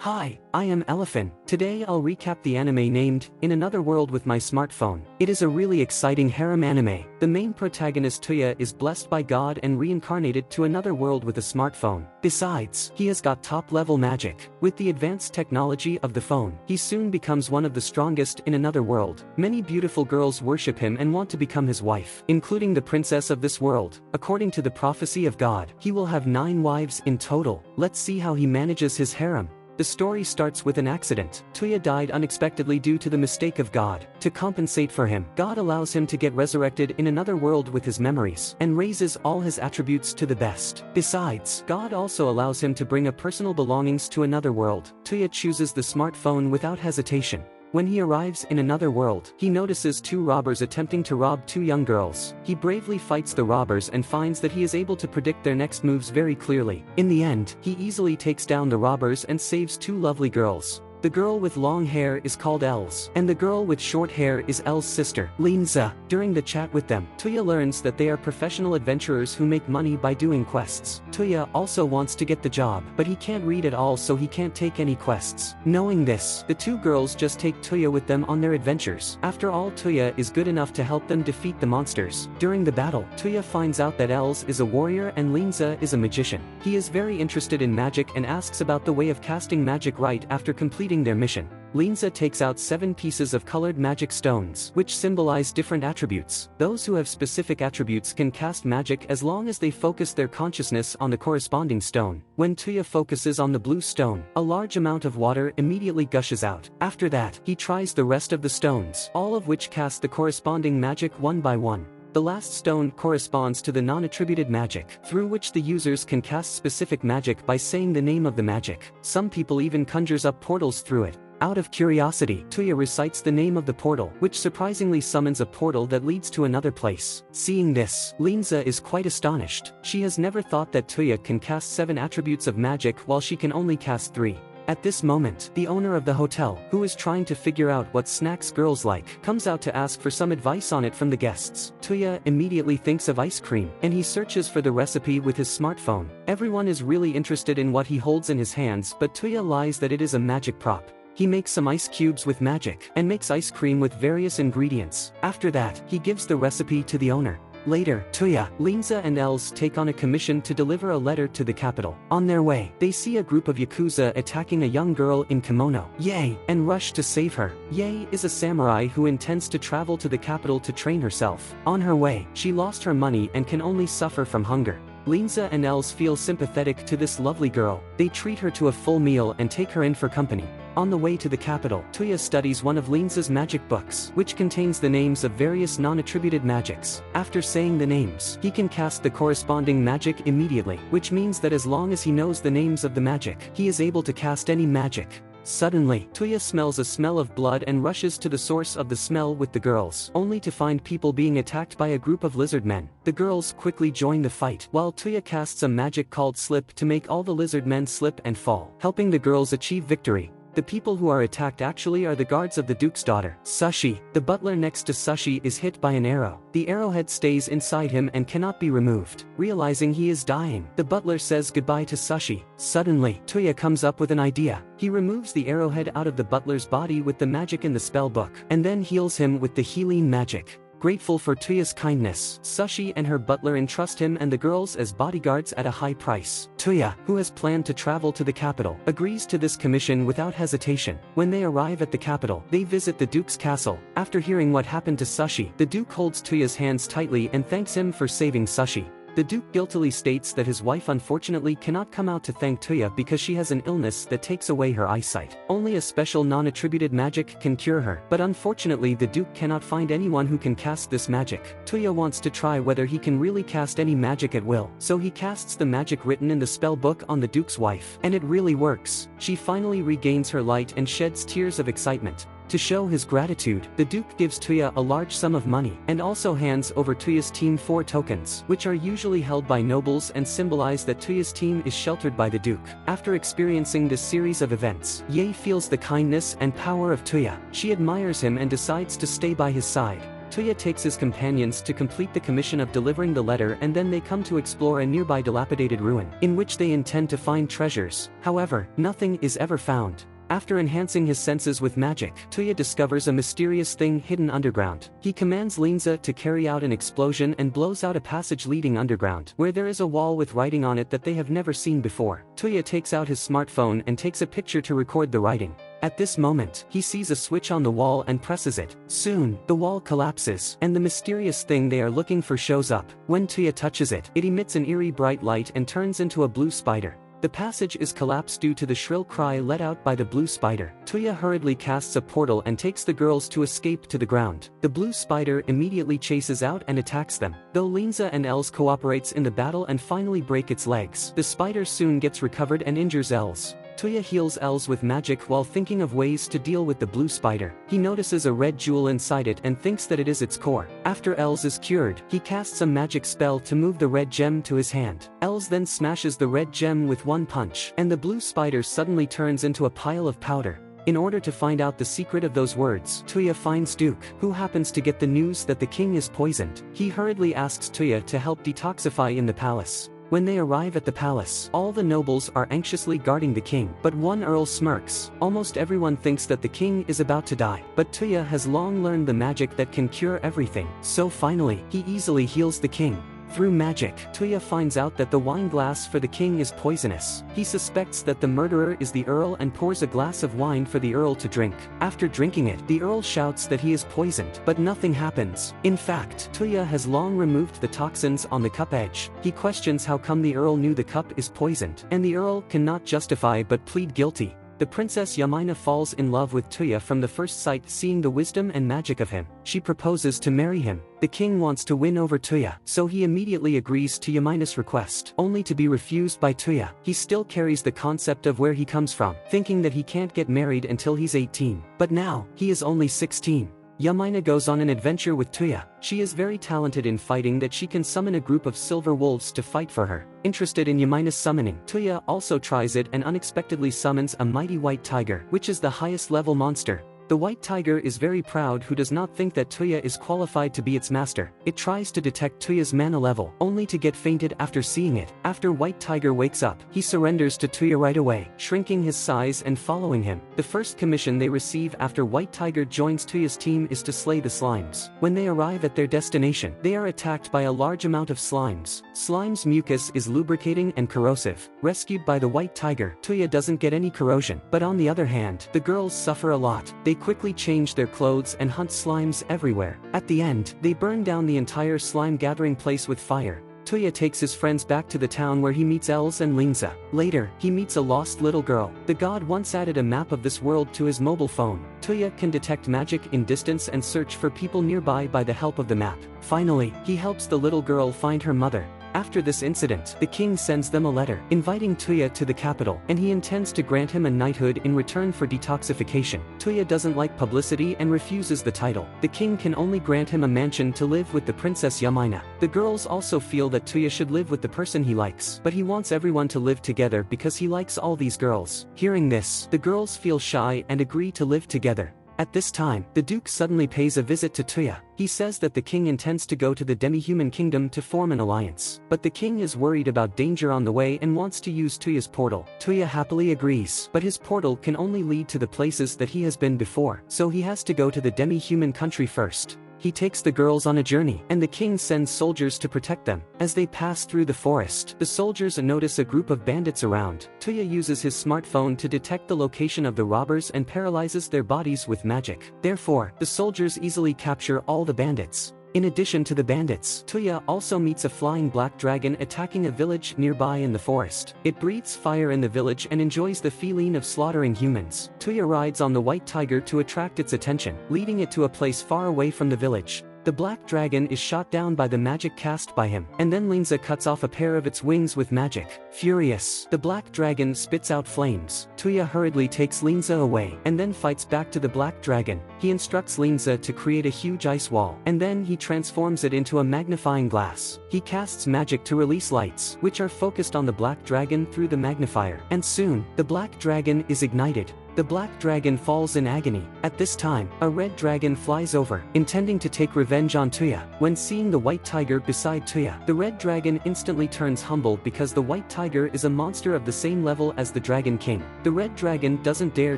Hi, I am Elephant. Today I'll recap the anime named In Another World with my smartphone. It is a really exciting harem anime. The main protagonist Tuya is blessed by God and reincarnated to another world with a smartphone. Besides, he has got top-level magic. With the advanced technology of the phone, he soon becomes one of the strongest in another world. Many beautiful girls worship him and want to become his wife, including the princess of this world. According to the prophecy of God, he will have 9 wives in total. Let's see how he manages his harem. The story starts with an accident. Tuya died unexpectedly due to the mistake of God. To compensate for him, God allows him to get resurrected in another world with his memories, and raises all his attributes to the best. Besides, God also allows him to bring a personal belongings to another world. Tuya chooses the smartphone without hesitation. When he arrives in another world, he notices 2 robbers attempting to rob 2 young girls. He bravely fights the robbers and finds that he is able to predict their next moves very clearly. In the end, he easily takes down the robbers and saves 2 lovely girls. The girl with long hair is called Els, and the girl with short hair is El's sister, Linza. During the chat with them, Tuya learns that they are professional adventurers who make money by doing quests. Tuya also wants to get the job, but he can't read at all, so he can't take any quests. Knowing this, the 2 girls just take Tuya with them on their adventures. After all, Tuya is good enough to help them defeat the monsters. During the battle, Tuya finds out that Els is a warrior and Linza is a magician. He is very interested in magic and asks about the way of casting magic right after completing their mission. Linza takes out 7 pieces of colored magic stones, which symbolize different attributes. Those who have specific attributes can cast magic as long as they focus their consciousness on the corresponding stone. When Tuya focuses on the blue stone, a large amount of water immediately gushes out. After that, he tries the rest of the stones, all of which cast the corresponding magic one by one. The last stone corresponds to the non-attributed magic, through which the users can cast specific magic by saying the name of the magic. Some people even conjures up portals through it. Out of curiosity, Tuya recites the name of the portal, which surprisingly summons a portal that leads to another place. Seeing this, Linza is quite astonished. She has never thought that Tuya can cast 7 attributes of magic while she can only cast 3. At this moment, the owner of the hotel, who is trying to figure out what snacks girls like, comes out to ask for some advice on it from the guests. Tuya immediately thinks of ice cream, and he searches for the recipe with his smartphone. Everyone is really interested in what he holds in his hands, but Tuya lies that it is a magic prop. He makes some ice cubes with magic, and makes ice cream with various ingredients. After that, he gives the recipe to the owner. Later, Tuya, Linza and Els take on a commission to deliver a letter to the capital. On their way, they see a group of Yakuza attacking a young girl in kimono, Yae, and rush to save her. Yae is a samurai who intends to travel to the capital to train herself. On her way, she lost her money and can only suffer from hunger. Linza and Els feel sympathetic to this lovely girl. They treat her to a full meal and take her in for company. On the way to the capital, Tuya studies one of Linza's magic books, which contains the names of various non-attributed magics. After saying the names, he can cast the corresponding magic immediately, which means that as long as he knows the names of the magic, he is able to cast any magic. Suddenly, Tuya smells a smell of blood and rushes to the source of the smell with the girls, only to find people being attacked by a group of lizard men. The girls quickly join the fight, while Tuya casts a magic called Slip to make all the lizard men slip and fall, helping the girls achieve victory. The people who are attacked actually are the guards of the Duke's daughter. Sushi, the butler next to Sushi, is hit by an arrow. The arrowhead stays inside him and cannot be removed. Realizing he is dying, the butler says goodbye to Sushi. Suddenly, Tuya comes up with an idea. He removes the arrowhead out of the butler's body with the magic in the spell book, and then heals him with the healing magic. Grateful for Tuya's kindness, Sushi and her butler entrust him and the girls as bodyguards at a high price. Tuya, who has planned to travel to the capital, agrees to this commission without hesitation. When they arrive at the capital, they visit the Duke's castle. After hearing what happened to Sushi, the Duke holds Tuya's hands tightly and thanks him for saving Sushi. The Duke guiltily states that his wife unfortunately cannot come out to thank Tuya because she has an illness that takes away her eyesight. Only a special non-attributed magic can cure her, but unfortunately the Duke cannot find anyone who can cast this magic. Tuya wants to try whether he can really cast any magic at will, so he casts the magic written in the spell book on the Duke's wife, and it really works. She finally regains her light and sheds tears of excitement. To show his gratitude, the Duke gives Tuya a large sum of money, and also hands over Tuya's team 4 tokens, which are usually held by nobles and symbolize that Tuya's team is sheltered by the Duke. After experiencing this series of events, Yae feels the kindness and power of Tuya. She admires him and decides to stay by his side. Tuya takes his companions to complete the commission of delivering the letter, and then they come to explore a nearby dilapidated ruin, in which they intend to find treasures. However, nothing is ever found. After enhancing his senses with magic, Tuya discovers a mysterious thing hidden underground. He commands Linza to carry out an explosion and blows out a passage leading underground, where there is a wall with writing on it that they have never seen before. Tuya takes out his smartphone and takes a picture to record the writing. At this moment, he sees a switch on the wall and presses it. Soon, the wall collapses, and the mysterious thing they are looking for shows up. When Tuya touches it, it emits an eerie bright light and turns into a blue spider. The passage is collapsed due to the shrill cry let out by the blue spider. Tuya hurriedly casts a portal and takes the girls to escape to the ground. The blue spider immediately chases out and attacks them. Though Linza and Els cooperates in the battle and finally break its legs, the spider soon gets recovered and injures Els. Tuya heals Els with magic while thinking of ways to deal with the blue spider. He notices a red jewel inside it and thinks that it is its core. After Els is cured, he casts a magic spell to move the red gem to his hand. Els then smashes the red gem with one punch, and the blue spider suddenly turns into a pile of powder. In order to find out the secret of those words, Tuya finds Duke, who happens to get the news that the king is poisoned. He hurriedly asks Tuya to help detoxify in the palace. When they arrive at the palace, all the nobles are anxiously guarding the king, but one earl smirks. Almost everyone thinks that the king is about to die, but Tuya has long learned the magic that can cure everything, so finally, he easily heals the king. Through magic, Tuya finds out that the wine glass for the king is poisonous. He suspects that the murderer is the earl and pours a glass of wine for the earl to drink. After drinking it, the earl shouts that he is poisoned, but nothing happens. In fact, Tuya has long removed the toxins on the cup edge. He questions how come the earl knew the cup is poisoned, and the earl cannot justify but plead guilty. The princess Yamina falls in love with Tuya from the first sight, seeing the wisdom and magic of him. She proposes to marry him. The king wants to win over Tuya, so he immediately agrees to Yamina's request, only to be refused by Tuya. He still carries the concept of where he comes from, thinking that he can't get married until he's 18. But now, he is only 16. Yamina goes on an adventure with Tuya. She is very talented in fighting that she can summon a group of silver wolves to fight for her. Interested in Yamina's summoning, Tuya also tries it and unexpectedly summons a mighty white tiger, which is the highest level monster. The white tiger is very proud, who does not think that Tuya is qualified to be its master. It tries to detect Tuya's mana level, only to get fainted after seeing it. After white tiger wakes up, he surrenders to Tuya right away, shrinking his size and following him. The first commission they receive after white tiger joins Tuya's team is to slay the slimes. When they arrive at their destination, they are attacked by a large amount of slimes. Slime's mucus is lubricating and corrosive. Rescued by the white tiger, Tuya doesn't get any corrosion, but on the other hand, the girls suffer a lot. They quickly change their clothes and hunt slimes everywhere. At the end, they burn down the entire slime gathering place with fire. Tuya takes his friends back to the town where he meets Els and Linza. Later, he meets a lost little girl. The god once added a map of this world to his mobile phone. Tuya can detect magic in distance and search for people nearby by the help of the map. Finally, he helps the little girl find her mother. After this incident, the king sends them a letter, inviting Tuya to the capital, and he intends to grant him a knighthood in return for detoxification. Tuya doesn't like publicity and refuses the title. The king can only grant him a mansion to live with the princess Yamina. The girls also feel that Tuya should live with the person he likes, but he wants everyone to live together because he likes all these girls. Hearing this, the girls feel shy and agree to live together. At this time, the Duke suddenly pays a visit to Tuya. He says that the king intends to go to the demi-human kingdom to form an alliance. But the king is worried about danger on the way and wants to use Tuya's portal. Tuya happily agrees, but his portal can only lead to the places that he has been before, so he has to go to the demi-human country first. He takes the girls on a journey, and the king sends soldiers to protect them. As they pass through the forest, the soldiers notice a group of bandits around. Tuya uses his smartphone to detect the location of the robbers and paralyzes their bodies with magic. Therefore, the soldiers easily capture all the bandits. In addition to the bandits, Tuya also meets a flying black dragon attacking a village nearby in the forest. It breathes fire in the village and enjoys the feeling of slaughtering humans. Tuya rides on the white tiger to attract its attention, leading it to a place far away from the village. The black dragon is shot down by the magic cast by him, and then Linza cuts off a pair of its wings with magic. Furious, the black dragon spits out flames. Tuya hurriedly takes Linza away, and then fights back to the black dragon. He instructs Linza to create a huge ice wall, and then he transforms it into a magnifying glass. He casts magic to release lights, which are focused on the black dragon through the magnifier, and soon, the black dragon is ignited. The black dragon falls in agony. At this time, a red dragon flies over, intending to take revenge on Tuya. When seeing the white tiger beside Tuya, the red dragon instantly turns humble because the white tiger is a monster of the same level as the Dragon King. The red dragon doesn't dare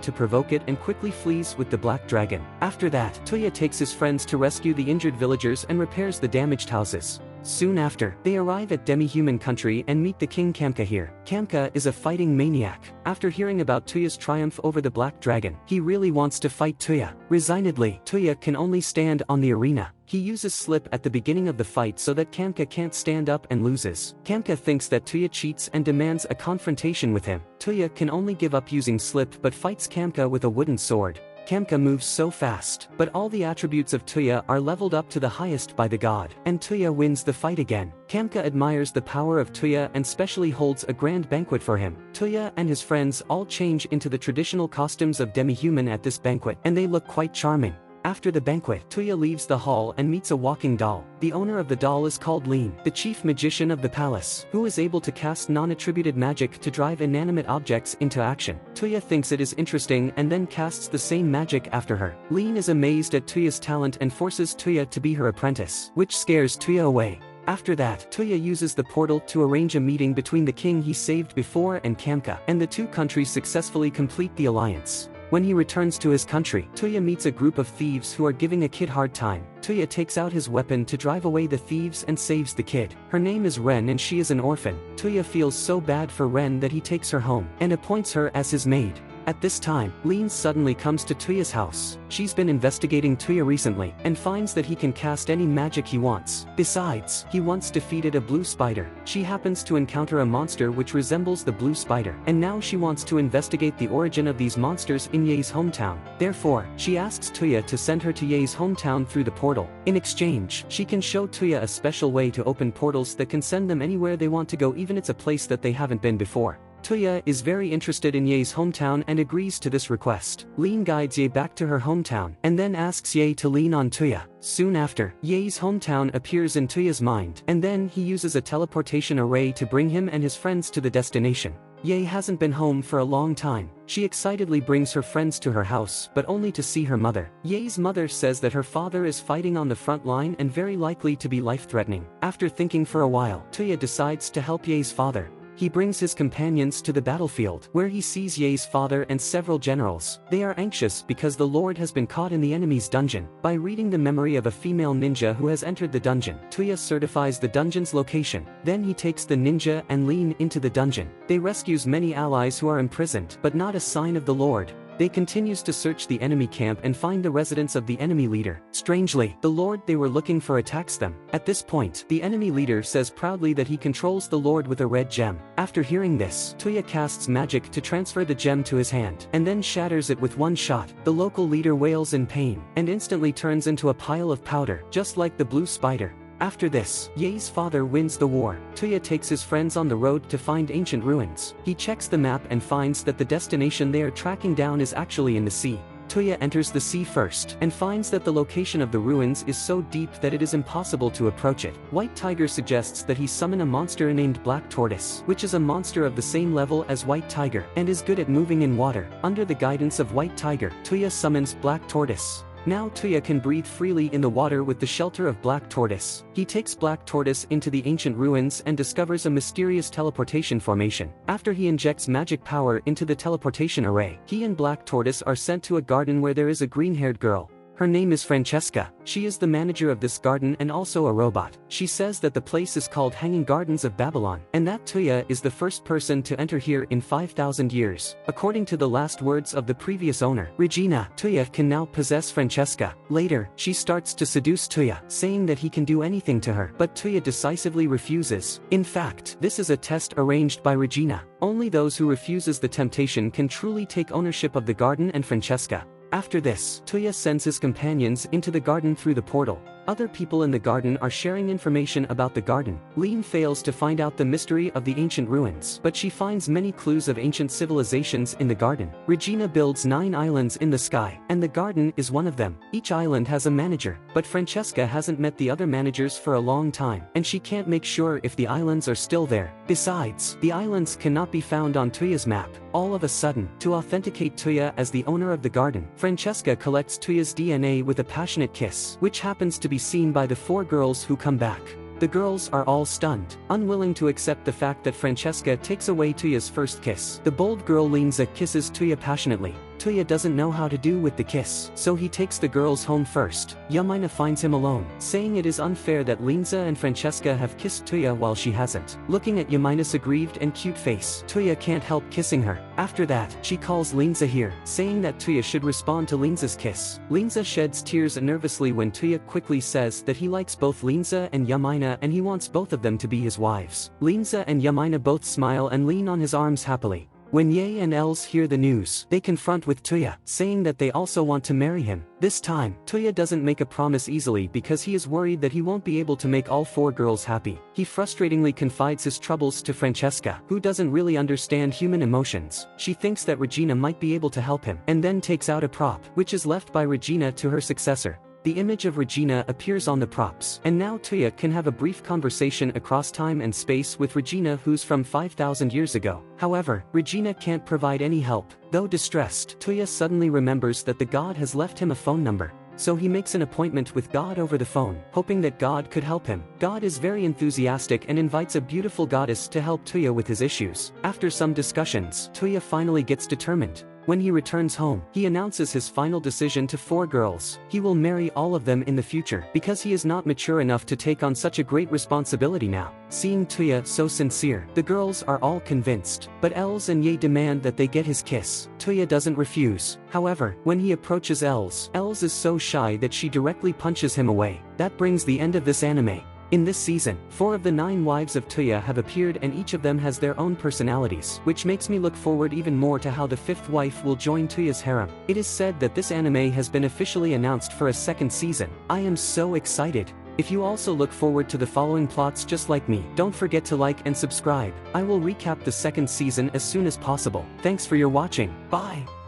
to provoke it and quickly flees with the black dragon. After that, Tuya takes his friends to rescue the injured villagers and repairs the damaged houses. Soon after, they arrive at demi-human country and meet the king Kamka here. Kamka is a fighting maniac. After hearing about Tuya's triumph over the black dragon, he really wants to fight Tuya. Resignedly, Tuya can only stand on the arena. He uses slip at the beginning of the fight so that Kamka can't stand up and loses. Kamka thinks that Tuya cheats and demands a confrontation with him. Tuya can only give up using slip but fights Kamka with a wooden sword. Kamka moves so fast, but all the attributes of Tuya are leveled up to the highest by the god, and Tuya wins the fight again. Kamka admires the power of Tuya and specially holds a grand banquet for him. Tuya and his friends all change into the traditional costumes of demi-human at this banquet, and they look quite charming. After the banquet, Tuya leaves the hall and meets a walking doll. The owner of the doll is called Lean, the chief magician of the palace, who is able to cast non-attributed magic to drive inanimate objects into action. Tuya thinks it is interesting and then casts the same magic after her. Lean is amazed at Tuya's talent and forces Tuya to be her apprentice, which scares Tuya away. After that, Tuya uses the portal to arrange a meeting between the king he saved before and Kamka, and the two countries successfully complete the alliance. When he returns to his country, Tuya meets a group of thieves who are giving a kid hard time. Tuya takes out his weapon to drive away the thieves and saves the kid. Her name is Ren and she is an orphan. Tuya feels so bad for Ren that he takes her home and appoints her as his maid. At this time, Lean suddenly comes to Tuya's house. She's been investigating Tuya recently, and finds that he can cast any magic he wants. Besides, he once defeated a blue spider. She happens to encounter a monster which resembles the blue spider, and now she wants to investigate the origin of these monsters in Ye's hometown. Therefore, she asks Tuya to send her to Ye's hometown through the portal. In exchange, she can show Tuya a special way to open portals that can send them anywhere they want to go, even it's a place that they haven't been before. Tuya is very interested in Ye's hometown and agrees to this request. Lean guides Ye back to her hometown, and then asks Ye to lean on Tuya. Soon after, Ye's hometown appears in Tuya's mind, and then he uses a teleportation array to bring him and his friends to the destination. Ye hasn't been home for a long time. She excitedly brings her friends to her house, but only to see her mother. Ye's mother says that her father is fighting on the front line and very likely to be life-threatening. After thinking for a while, Tuya decides to help Ye's father. He brings his companions to the battlefield, where he sees Ye's father and several generals. They are anxious because the Lord has been caught in the enemy's dungeon. By reading the memory of a female ninja who has entered the dungeon, Tuya certifies the dungeon's location. Then he takes the ninja and Lean into the dungeon. They rescues many allies who are imprisoned, but not a sign of the Lord. They continues to search the enemy camp and find the residence of the enemy leader. Strangely, the lord they were looking for attacks them. At this point, the enemy leader says proudly that he controls the lord with a red gem. After hearing this, Tuya casts magic to transfer the gem to his hand, and then shatters it with one shot. The local leader wails in pain, and instantly turns into a pile of powder, just like the blue spider. After this, Ye's father wins the war. Tuya takes his friends on the road to find ancient ruins. He checks the map and finds that the destination they are tracking down is actually in the sea. Tuya enters the sea first, and finds that the location of the ruins is so deep that it is impossible to approach it. White Tiger suggests that he summon a monster named Black Tortoise, which is a monster of the same level as White Tiger, and is good at moving in water. Under the guidance of White Tiger, Tuya summons Black Tortoise. Now Tuya can breathe freely in the water with the shelter of Black Tortoise. He takes Black Tortoise into the ancient ruins and discovers a mysterious teleportation formation. After he injects magic power into the teleportation array, he and Black Tortoise are sent to a garden where there is a green-haired girl. Her name is Francesca. She is the manager of this garden and also a robot. She says that the place is called Hanging Gardens of Babylon, and that Tuya is the first person to enter here in 5,000 years. According to the last words of the previous owner, Regina, Tuya can now possess Francesca. Later, she starts to seduce Tuya, saying that he can do anything to her, but Tuya decisively refuses. In fact, this is a test arranged by Regina. Only those who refuses the temptation can truly take ownership of the garden and Francesca. After this, Tuya sends his companions into the garden through the portal. Other people in the garden are sharing information about the garden. Lean fails to find out the mystery of the ancient ruins, but she finds many clues of ancient civilizations in the garden. Regina builds 9 islands in the sky, and the garden is one of them. Each island has a manager, but Francesca hasn't met the other managers for a long time, and she can't make sure if the islands are still there. Besides, the islands cannot be found on Tuya's map. All of a sudden, to authenticate Tuya as the owner of the garden, Francesca collects Tuya's DNA with a passionate kiss, which happens to be seen by the 4 girls who come back. The girls are all stunned, unwilling to accept the fact that Francesca takes away Tuya's first kiss. The bold girl Linza kisses Tuya passionately. Tuya doesn't know how to do with the kiss, so he takes the girls home first. Yamaina finds him alone, saying it is unfair that Linza and Francesca have kissed Tuya while she hasn't. Looking at Yamaina's aggrieved and cute face, Tuya can't help kissing her. After that, she calls Linza here, saying that Tuya should respond to Linza's kiss. Linza sheds tears nervously when Tuya quickly says that he likes both Linza and Yamaina and he wants both of them to be his wives. Linza and Yamaina both smile and lean on his arms happily. When Ye and Els hear the news, they confront with Tuya, saying that they also want to marry him. This time, Tuya doesn't make a promise easily because he is worried that he won't be able to make all 4 girls happy. He frustratingly confides his troubles to Francesca, who doesn't really understand human emotions. She thinks that Regina might be able to help him, and then takes out a prop, which is left by Regina to her successor. The image of Regina appears on the props, and now Tuya can have a brief conversation across time and space with Regina, who's from 5,000 years ago. However, Regina can't provide any help. Though distressed, Tuya suddenly remembers that the god has left him a phone number. So he makes an appointment with God over the phone, hoping that God could help him. God is very enthusiastic and invites a beautiful goddess to help Tuya with his issues. After some discussions, Tuya finally gets determined. When he returns home, he announces his final decision to 4 girls. He will marry all of them in the future, because he is not mature enough to take on such a great responsibility now. Seeing Tuya so sincere, the girls are all convinced, but Els and Ye demand that they get his kiss. Tuya doesn't refuse. However, when he approaches Els is so shy that she directly punches him away. That brings the end of this anime. In this season, 4 of the 9 wives of Tuya have appeared and each of them has their own personalities, which makes me look forward even more to how the 5th wife will join Tuya's harem. It is said that this anime has been officially announced for a 2nd season. I am so excited. If you also look forward to the following plots just like me, don't forget to like and subscribe. I will recap the 2nd season as soon as possible. Thanks for your watching. Bye!